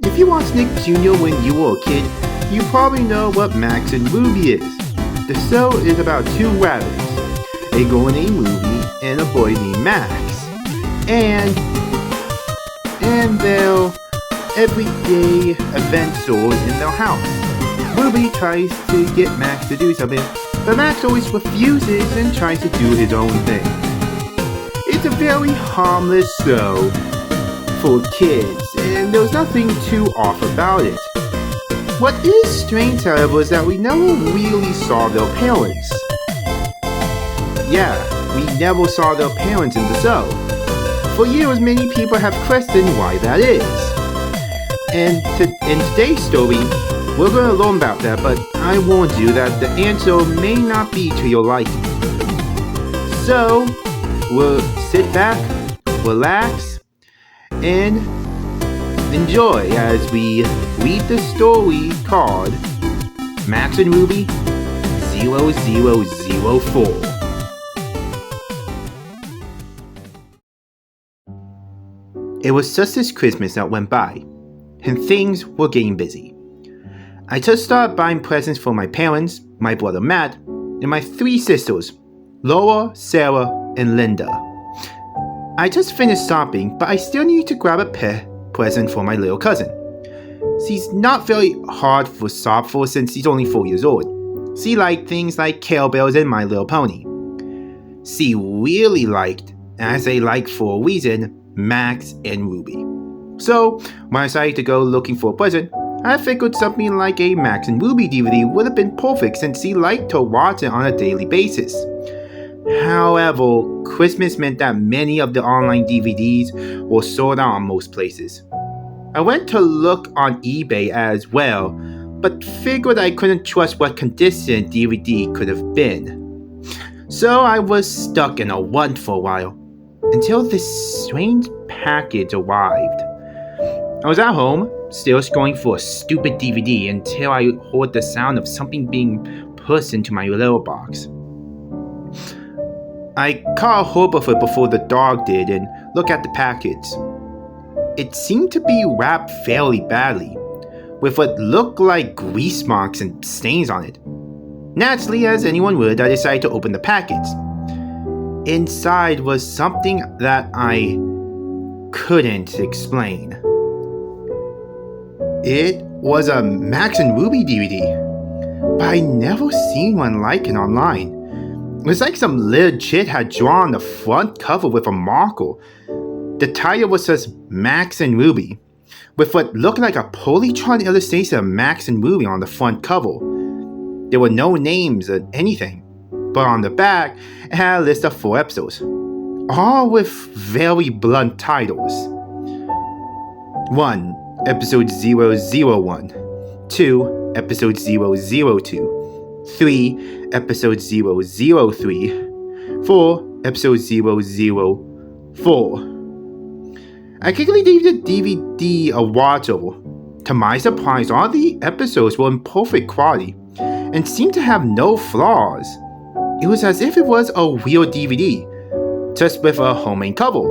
If you watched Nick Jr. when you were a kid, you probably know what Max and Ruby is. The show is about two rabbits, a girl named Ruby and a boy named Max. And their everyday events in their house. Ruby tries to get Max to do something, but Max always refuses and tries to do his own thing. It's a very harmless show for kids, and there's nothing too off about it. What is strange, however, is that we never really saw their parents. Yeah, we never saw their parents in the show. For years, many people have questioned why that is. And in today's story, we're going to learn about that, but I warned you that the answer may not be to your liking. So, we'll sit back, relax, and enjoy as we read the story called Max and Ruby 0004. It was just this Christmas that went by, and things were getting busy. I just started buying presents for my parents, my brother Matt, and my three sisters, Laura, Sarah, and Linda. I just finished shopping, but I still need to grab a present for my little cousin. She's not very hard to shop for since she's only 4 years old. She liked things like Care Bears and My Little Pony. She really liked, as I like for a reason, Max and Ruby. So, when I decided to go looking for a present, I figured something like a Max and Ruby DVD would have been perfect since she liked to watch it on a daily basis. However, Christmas meant that many of the online DVDs were sold out in most places. I went to look on eBay as well, but figured I couldn't trust what condition DVD could have been. So I was stuck in a rut for a while, until this strange package arrived. I was at home, still scrolling for a stupid DVD until I heard the sound of something being pushed into my little box. I caught a hold of it before the dog did and looked at the package. It seemed to be wrapped fairly badly, with what looked like grease marks and stains on it. Naturally, as anyone would, I decided to open the package. Inside was something that I couldn't explain. It was a Max and Ruby DVD, but I never seen one like it online. It was like some little kid had drawn the front cover with a marker. The title was just Max and Ruby, with what looked like a poorly drawn illustration of Max and Ruby on the front cover. There were no names or anything, but on the back, it had a list of 4 episodes, all with very blunt titles. 1. Episode 001. 2. Episode 002. 3. Episode 003. 4. Episode 004. I quickly gave the DVD a watch over. To my surprise, all the episodes were in perfect quality and seemed to have no flaws. It was as if it was a real DVD, just with a homemade cover.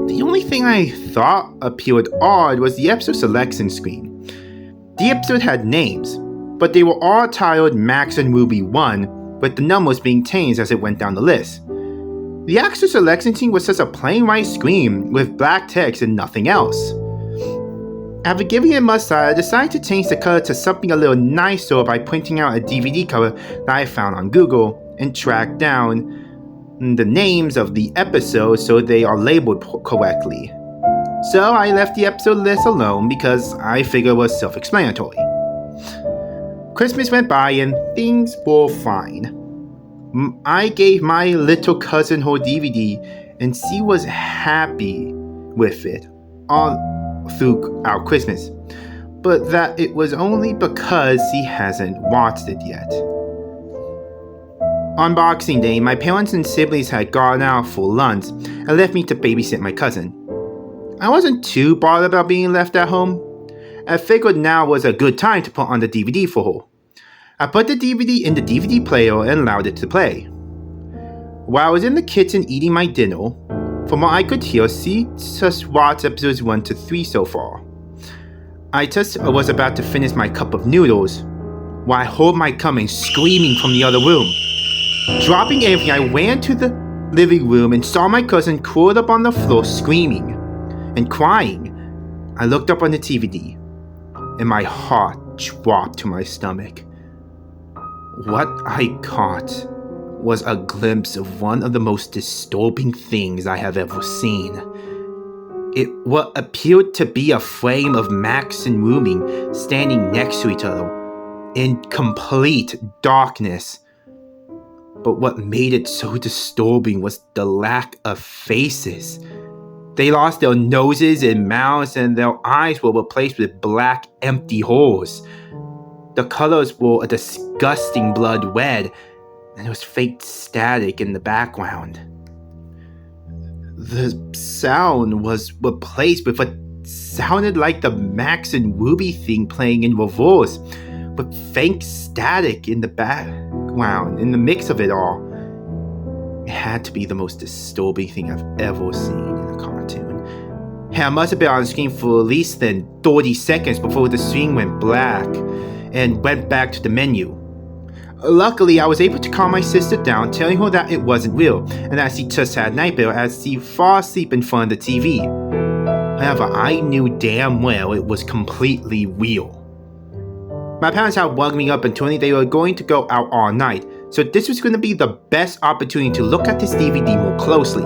The only thing I thought appeared odd was the episode selection screen. The episode had names, but they were all titled Max and Ruby 1, with the numbers being changed as it went down the list. The actual selection screen was just a plain white screen with black text and nothing else. After giving it a massage, I decided to change the color to something a little nicer by printing out a DVD cover that I found on Google and tracked down the names of the episodes so they are labeled correctly. So I left the episode list alone because I figured it was self-explanatory. Christmas went by and things were fine. I gave my little cousin her DVD and she was happy with it all throughout Christmas, but that it was only because she hasn't watched it yet. On Boxing Day, my parents and siblings had gone out for lunch and left me to babysit my cousin. I wasn't too bothered about being left at home. I figured now was a good time to put on the DVD for her. I put the DVD in the DVD player and allowed it to play. While I was in the kitchen eating my dinner, from what I could hear, she just watched episodes 1 to 3 so far. I just was about to finish my cup of noodles when I heard my coming screaming from the other room. Dropping everything, I ran to the living room and saw my cousin curled up on the floor screaming and crying. I looked up on the DVD and my heart dropped to my stomach. What I caught was a glimpse of one of the most disturbing things I have ever seen. It what appeared to be a frame of Max and Ruby standing next to each other in complete darkness. But what made it so disturbing was the lack of faces. They lost their noses and mouths, and their eyes were replaced with black, empty holes. The colors were a disgusting blood red, and there was fake static in the background. The sound was replaced with what sounded like the Max and Ruby thing playing in reverse, with fake static in the background, in the mix of it all. It had to be the most disturbing thing I've ever seen in a cartoon. And I must have been on screen for at least 30 seconds before the screen went black and went back to the menu. Luckily, I was able to calm my sister down, telling her that it wasn't real, and that she just had nightmare as she fell asleep in front of the TV. However, I knew damn well it was completely real. My parents had woken me up and told me they were going to go out all night, so this was going to be the best opportunity to look at this DVD more closely.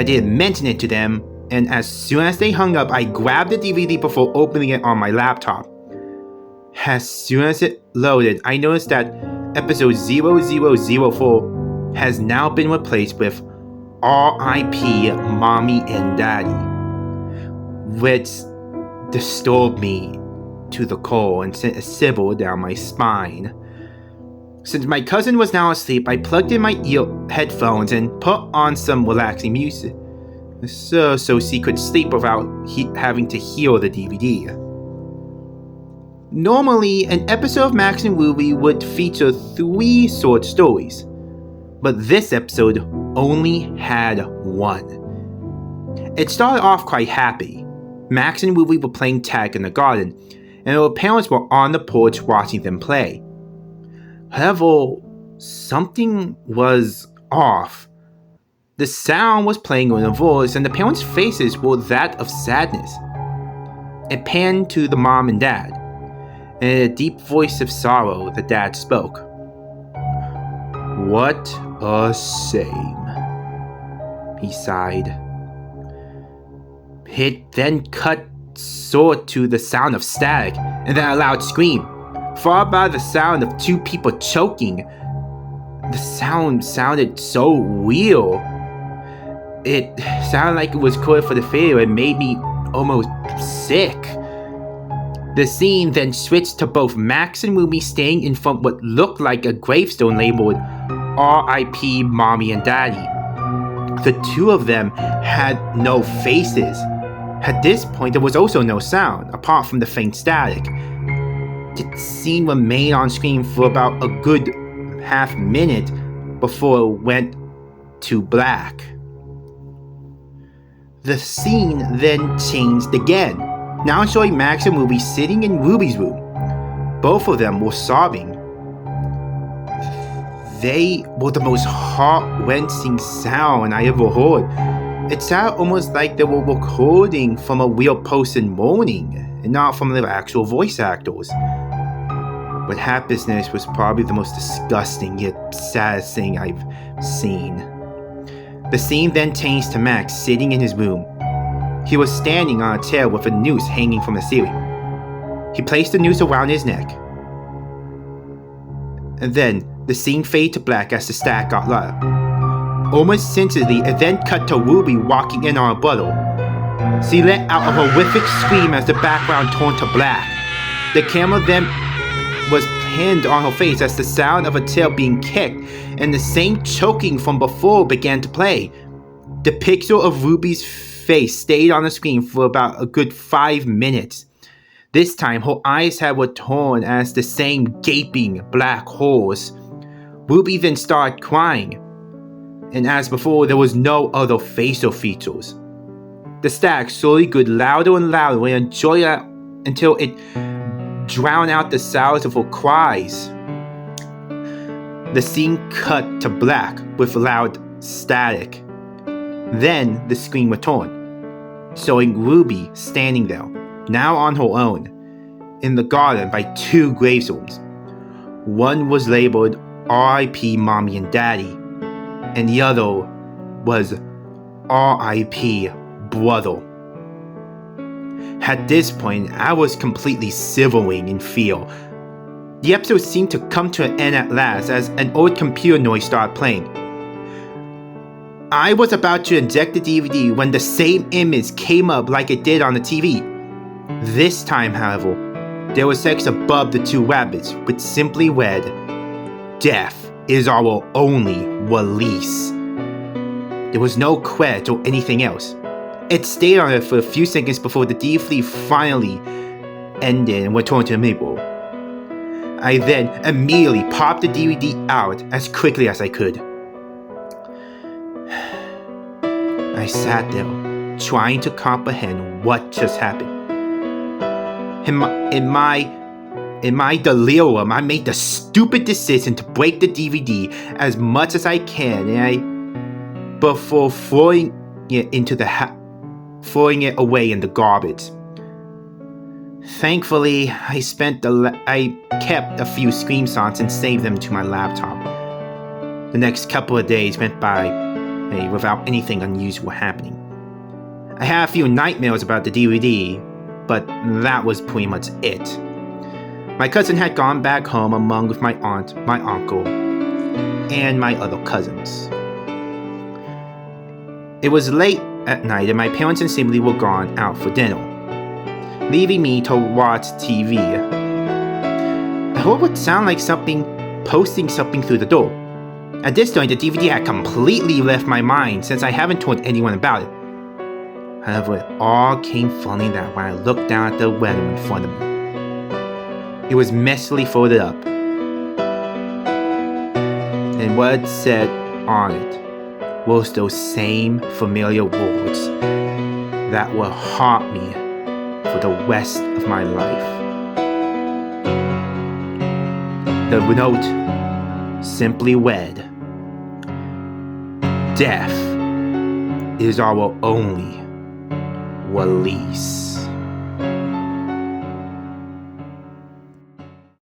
I didn't mention it to them, and as soon as they hung up, I grabbed the DVD before opening it on my laptop. As soon as it loaded, I noticed that episode 0004 has now been replaced with R.I.P. Mommy and Daddy, which disturbed me to the core and sent a shiver down my spine. Since my cousin was now asleep, I plugged in my headphones and put on some relaxing music, so she could sleep without having to hear the DVD. Normally, an episode of Max and Ruby would feature 3 short stories, but this episode only had 1. It started off quite happy. Max and Ruby were playing tag in the garden, and their parents were on the porch watching them play. However, something was off. The sound was playing in a voice, and the parents' faces were that of sadness. It panned to the mom and dad. And in a deep voice of sorrow, the dad spoke. "What a shame," he sighed. It then cut short to the sound of static, and then a loud scream, followed by the sound of 2 people choking. The sound sounded so real. It sounded like it was coded for the video and made me almost sick. The scene then switched to both Max and Ruby staying in front of what looked like a gravestone labeled R.I.P. Mommy and Daddy. The 2 of them had no faces. At this point, there was also no sound, apart from the faint static. The scene remained on screen for about a good half minute before it went to black. The scene then changed again, now showing Max and Ruby sitting in Ruby's room. Both of them were sobbing. They were the most heart-wrenching sound I ever heard. It sounded almost like they were recording from a real person mourning, and not from the actual voice actors. But happiness was probably the most disgusting yet saddest thing I've seen. The scene then changed to Max sitting in his room. He was standing on a chair with a noose hanging from the ceiling. He placed the noose around his neck. And then, the scene faded to black as the static got louder. Almost instantly, it then cut to Ruby walking in on her brother. She let out a horrific scream as the background turned to black. The camera then was pinned on her face as the sound of a tail being kicked and the same choking from before began to play. The picture of Ruby's face stayed on the screen for about a good 5 minutes. This time, her eyes had returned as the same gaping black holes. Ruby then started crying, and as before, there was no other facial features. The static slowly grew louder and louder until until it drowned out the sounds of her cries. The scene cut to black with loud static. Then the screen returned, showing Ruby standing there, now on her own, in the garden by two gravestones. One was labeled R.I.P. Mommy and Daddy, and the other was R.I.P. Brother. At this point, I was completely shivering in fear. The episode seemed to come to an end at last as an old computer noise started playing. I was about to eject the DVD when the same image came up like it did on the TV. This time, however, there was text above the two rabbits, which simply read, "Death is our only release." There was no credit or anything else. It stayed on it for a few seconds before the DVD finally ended and returned to the middle. I then immediately popped the DVD out as quickly as I could. I sat there, trying to comprehend what just happened. In my delirium, I made the stupid decision to break the DVD as much as I can, before throwing it away in the garbage. Thankfully, I kept a few screenshots and saved them to my laptop. The next couple of days went by without anything unusual happening. I had a few nightmares about the DVD, but that was pretty much it. My cousin had gone back home along with my aunt, my uncle, and my other cousins. It was late at night and my parents and sibling were gone out for dinner, leaving me to watch TV. I heard what sounded like posting something through the door. At this point, the DVD had completely left my mind since I haven't told anyone about it. However, it all came flooding out when I looked down at the letter in front of me. It was messily folded up, and what it said on it was those same familiar words that will haunt me for the rest of my life. The note simply read, "Death is our only release."